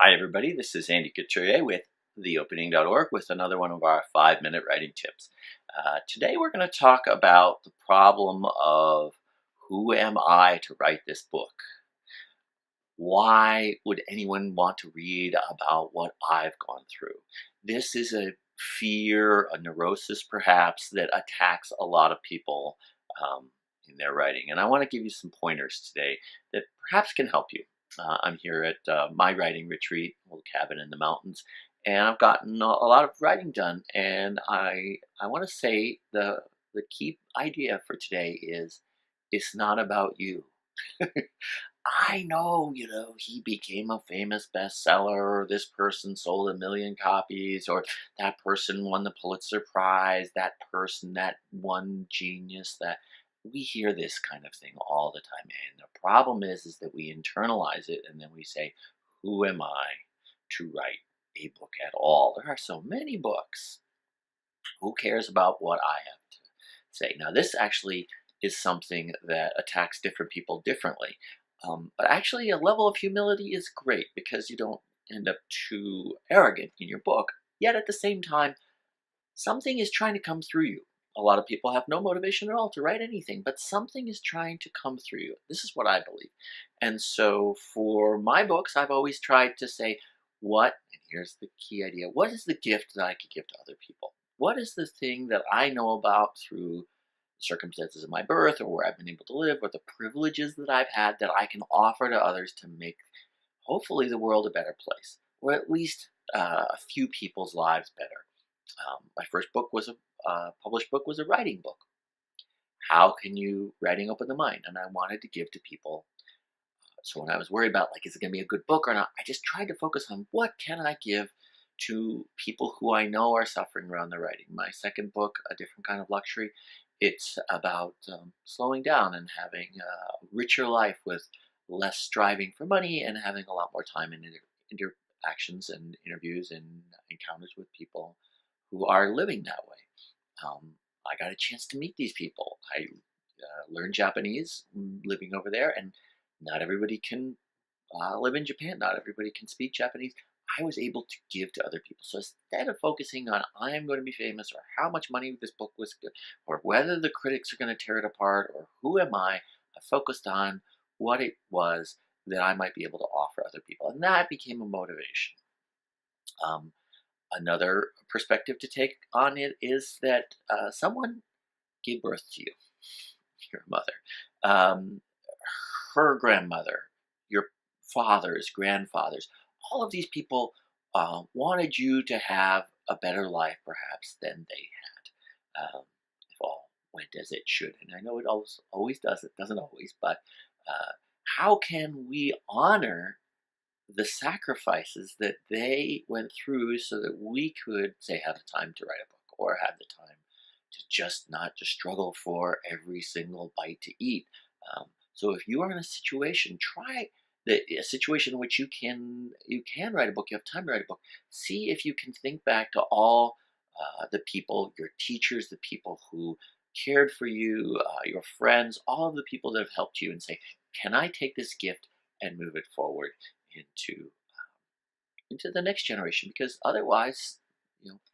Hi, everybody. This is Andy Couturier with theopening.org with another one of our 5-minute writing tips. Today, we're going to talk about the problem of who am I to write this book? Why would anyone want to read about what I've gone through? This is a fear, a neurosis perhaps, that attacks a lot of people in their writing. And I want to give you some pointers today that perhaps can help you. I'm here at my writing retreat, a little cabin in the mountains, and I've gotten a lot of writing done. And I want to say the key idea for today is it's not about you. I know, he became a famous bestseller, or this person sold 1 million copies, or that person won the Pulitzer Prize, that person, that one genius, that we hear this kind of thing all the time. And the problem is that we internalize it and then we say, who am I to write a book at all? There are so many books. Who cares about what I have to say? Now, this actually is something that attacks different people differently. But actually, a level of humility is great because you don't end up too arrogant in your book. Yet at the same time, something is trying to come through you. A lot of people have no motivation at all to write anything, but something is trying to come through you. This is what I believe. And so for my books, I've always tried to say, and here's the key idea, what is the gift that I could give to other people? What is the thing that I know about through circumstances of my birth or where I've been able to live or the privileges that I've had that I can offer to others to make hopefully the world a better place, or at least a few people's lives better. My first book was a published book was a writing book. How can you writing open the mind? And I wanted to give to people. So when I was worried about is it going to be a good book or not, I just tried to focus on what can I give to people who I know are suffering around their writing. My second book, A Different Kind of Luxury, it's about slowing down and having a richer life with less striving for money and having a lot more time in interactions and interviews and encounters with people who are living that way. I got a chance to meet these people. I learned Japanese living over there, and not everybody can live in Japan. Not everybody can speak Japanese. I was able to give to other people. So instead of focusing on I am going to be famous or how much money this book was good or whether the critics are going to tear it apart or who am I focused on what it was that I might be able to offer other people. And that became a motivation. Another perspective to take on it is that someone gave birth to you, your mother, um, her grandmother, your fathers, grandfathers. All of these people wanted you to have a better life, perhaps, than they had. If all went as it should. And I know it always does. It doesn't always. But how can we honor the sacrifices that they went through so that we could, say, have the time to write a book or have the time to just not to struggle for every single bite to eat? So if you are in a situation, try a situation in which you can write a book, you have time to write a book. See if you can think back to all the people, your teachers, the people who cared for you, your friends, all of the people that have helped you, and say, can I take this gift and move it forward into the next generation? Because otherwise,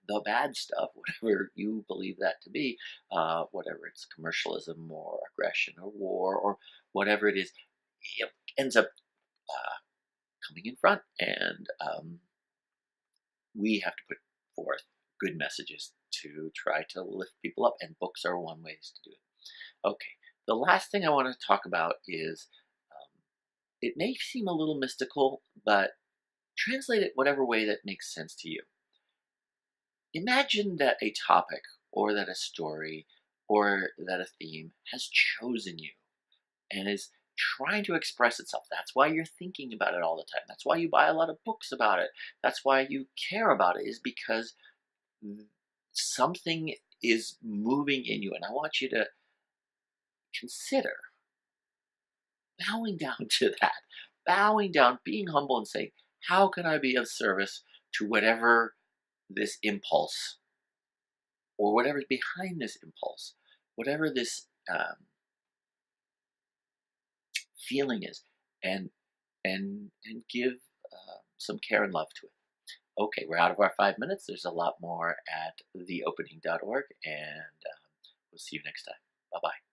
the bad stuff, whatever you believe that to be, whatever it's commercialism or aggression or war or whatever it is, ends up coming in front, and we have to put forth good messages to try to lift people up, and books are one way to do it. Okay, the last thing I want to talk about is it may seem a little mystical, but translate it whatever way that makes sense to you. Imagine that a topic or that a story or that a theme has chosen you and is trying to express itself. That's why you're thinking about it all the time. That's why you buy a lot of books about it. That's why you care about it, is because something is moving in you. And I want you to consider bowing down to that, bowing down, being humble and saying, how can I be of service to whatever this impulse or whatever's behind this impulse, whatever this feeling is, and and give some care and love to it. Okay, we're out of our 5 minutes. There's a lot more at theopening.org, and we'll see you next time. Bye bye.